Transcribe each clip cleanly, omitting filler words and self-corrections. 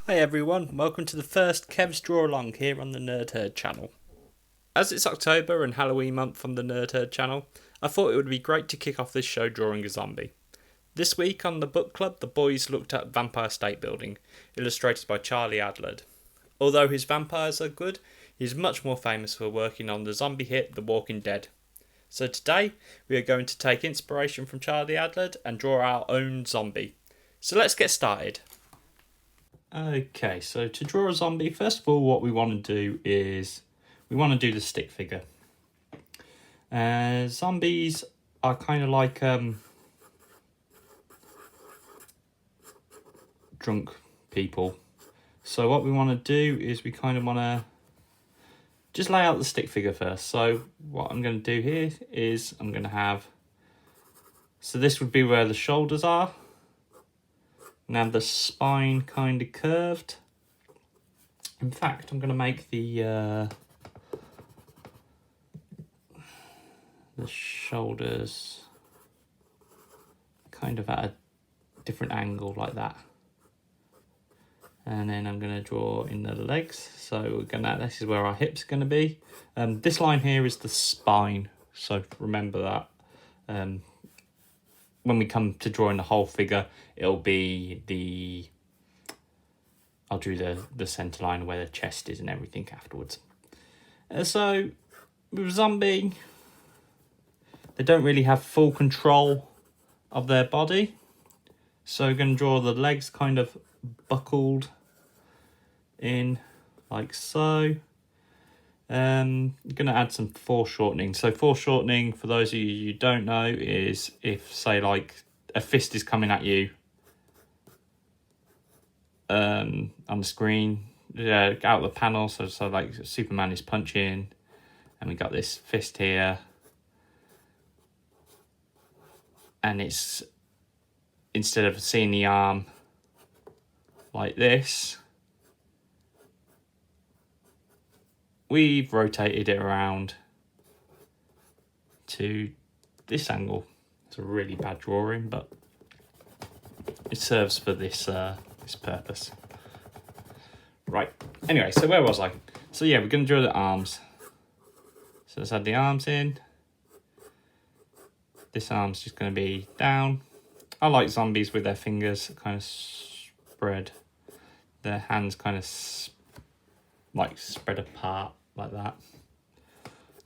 Hi everyone, welcome to the first Kev's Draw Along here on the Nerd Herd channel. As it's October and Halloween month on the Nerd Herd channel, I thought it would be great to kick off this show drawing a zombie. This week on the book club, the boys looked at Vampire State Building, illustrated by Charlie Adlard. Although his vampires are good, he's much more famous for working on the zombie hit The Walking Dead. So today, we are going to take inspiration from Charlie Adlard and draw our own zombie. So let's get started. Okay, so to draw a zombie, first of all, what we want to do is we want to do the stick figure. Zombies are kind of like drunk people. So what we want to do is we kind of want to just lay out the stick figure first. So what I'm going to do here is I'm going to have, so this would be where the shoulders are. Now the spine kind of curved. In fact, I'm going to make the shoulders kind of at a different angle like that. And then I'm going to draw in the legs. So this is where our hips are going to be. This line here is the spine. So remember that. When we come to drawing the whole figure, it'll be I'll do the centre line where the chest is and everything afterwards. So with zombie, they don't really have full control of their body. So we're going to draw the legs kind of buckled in like so. I'm going to add some foreshortening. So foreshortening, for those of you who don't know, is if, say, like a fist is coming at you on the screen, out the panel. So like Superman is punching, and we got this fist here, and it's, instead of seeing the arm like this, we've rotated it around to this angle. It's a really bad drawing, but it serves for this purpose. Right, anyway, so where was I? So yeah, we're going to draw the arms. So let's add the arms in. This arm's just going to be down. I like zombies with their fingers kind of spread. Their hands kind of like spread apart like that.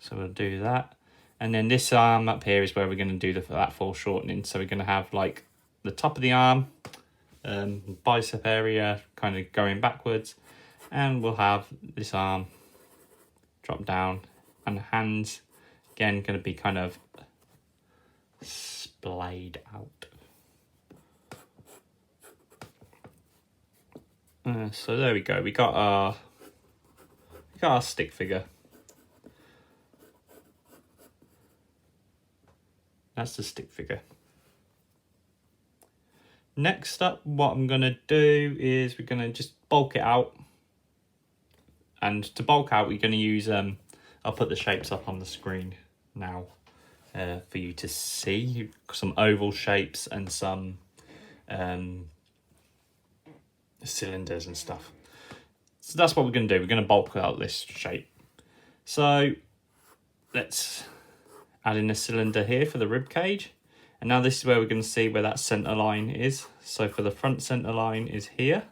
So we'll do that. And then this arm up here is where we're going to do that foreshortening. So we're going to have like the top of the arm, bicep area kind of going backwards, and we'll have this arm drop down, and the hands again going to be kind of splayed out. So there we go. We got our stick figure. That's the stick figure. Next up, what I'm going to do is we're going to just bulk it out. And to bulk out, we're going to use, I'll put the shapes up on the screen now for you to see. Some oval shapes and some cylinders and stuff. So that's what we're going to do. We're going to bulk out this shape. So let's add in a cylinder here for the rib cage. And now this is where we're going to see where that centre line is. So for the front centre line is here.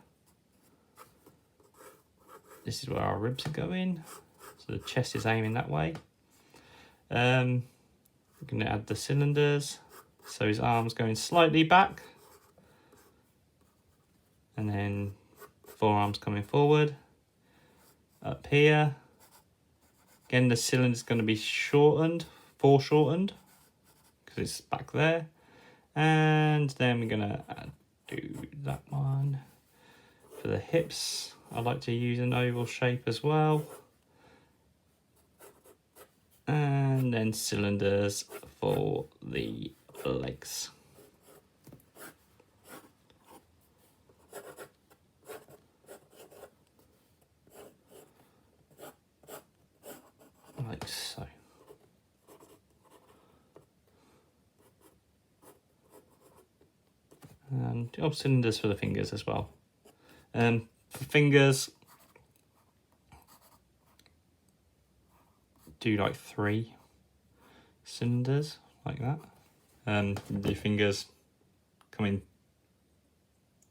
This is where our ribs are going. So the chest is aiming that way. We're going to add the cylinders. So his arm's going slightly back. And then forearms coming forward. Up here. Again, the cylinder's going to be foreshortened. Because it's back there. And then we're going to do that one. For the hips, I like to use an oval shape as well. And then cylinders for the legs. Like so. And cylinders for the fingers as well. For fingers, do like 3 cylinders like that. Your fingers come in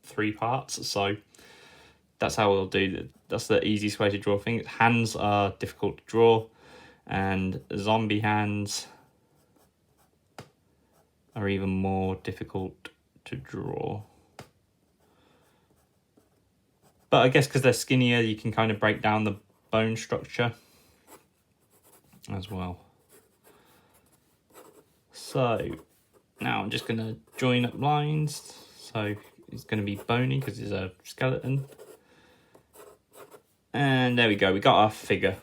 3 parts, so that's how we'll do it. That's the easiest way to draw things. Hands are difficult to draw, and zombie hands are even more difficult to draw. But I guess because they're skinnier, you can kind of break down the bone structure as well. So now I'm just going to join up lines. So it's going to be bony because it's a skeleton. And there we go, we got our figure.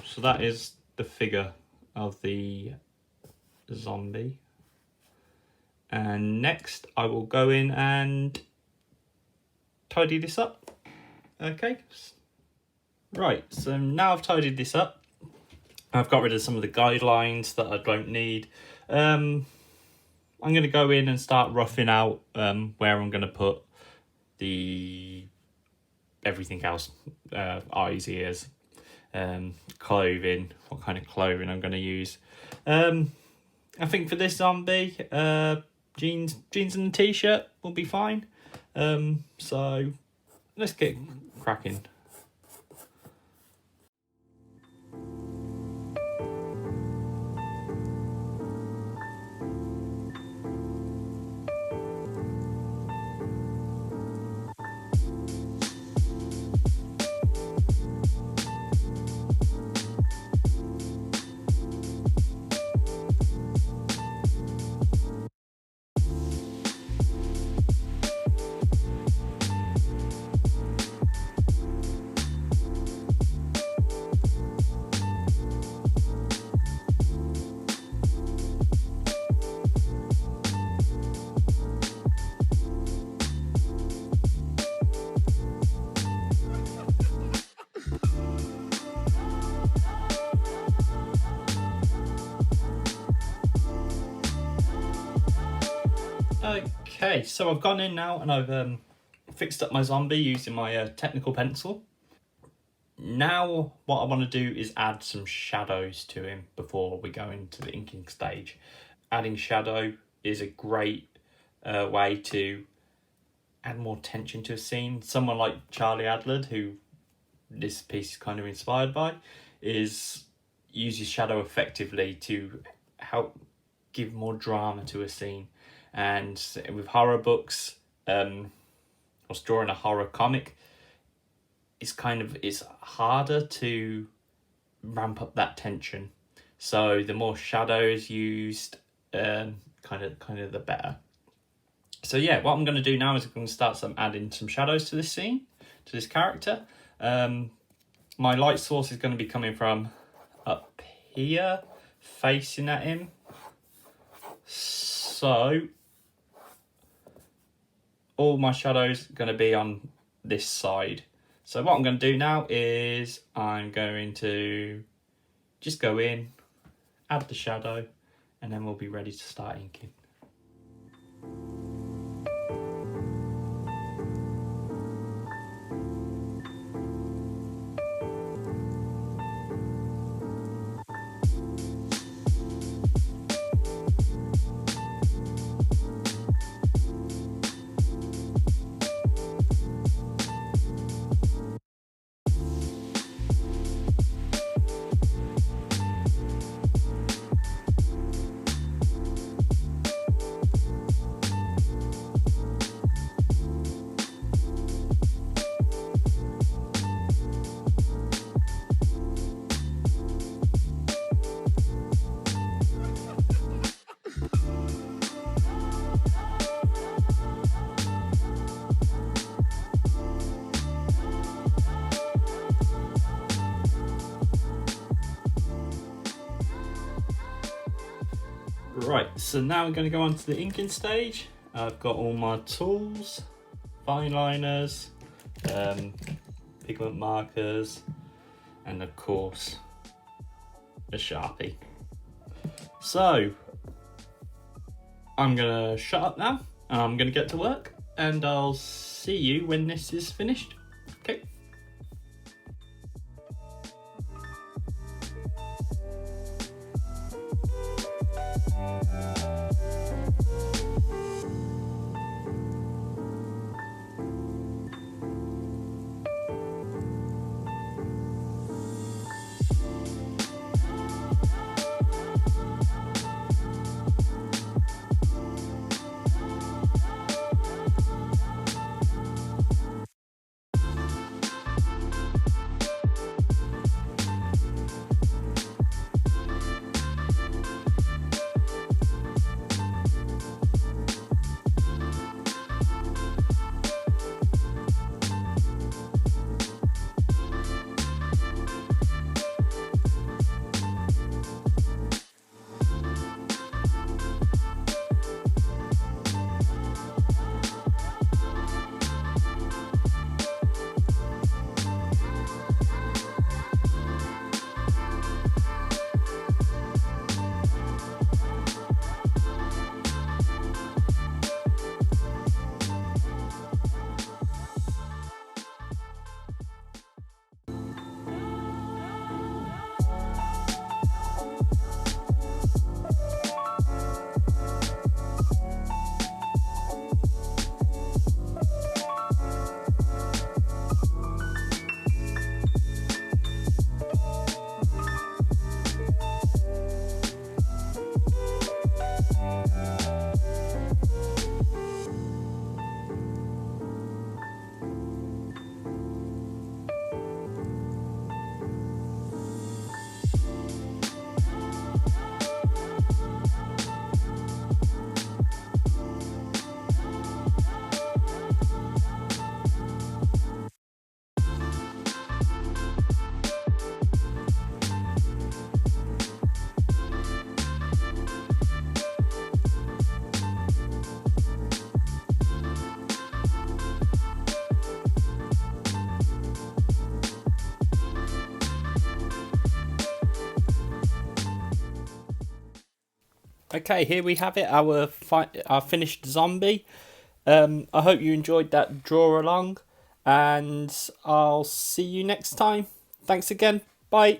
So that is the figure of the zombie. And next I will go in and tidy this up. Okay. Right, so now I've tidied this up. I've got rid of some of the guidelines that I don't need. I'm going to go in and start roughing out where I'm going to put the everything else, eyes, ears, clothing, what kind of clothing I'm going to use. I think for this zombie, jeans and a t-shirt will be fine. So let's get cracking. Okay, so I've gone in now and I've fixed up my zombie using my technical pencil. Now what I want to do is add some shadows to him before we go into the inking stage. Adding shadow is a great way to add more tension to a scene. Someone like Charlie Adler, who this piece is kind of inspired by, uses shadow effectively to help give more drama to a scene. And with horror books, I was drawing a horror comic, it's harder to ramp up that tension. So the more shadows used, kind of the better. So yeah, what I'm going to do now is I'm going to start adding some shadows to this scene, to this character. My light source is going to be coming from up here, facing at him. So all my shadows are going to be on this side. So what I'm going to do now is I'm going to just go in, add the shadow, and then we'll be ready to start inking. Right, so now we're going to go on to the inking stage. I've got all my tools, fine liners, pigment markers, and of course a Sharpie. So I'm going to shut up now and I'm going to get to work, and I'll see you when this is finished. Okay. Okay, here we have it, our finished zombie. I hope you enjoyed that draw along, and I'll see you next time. Thanks again. Bye.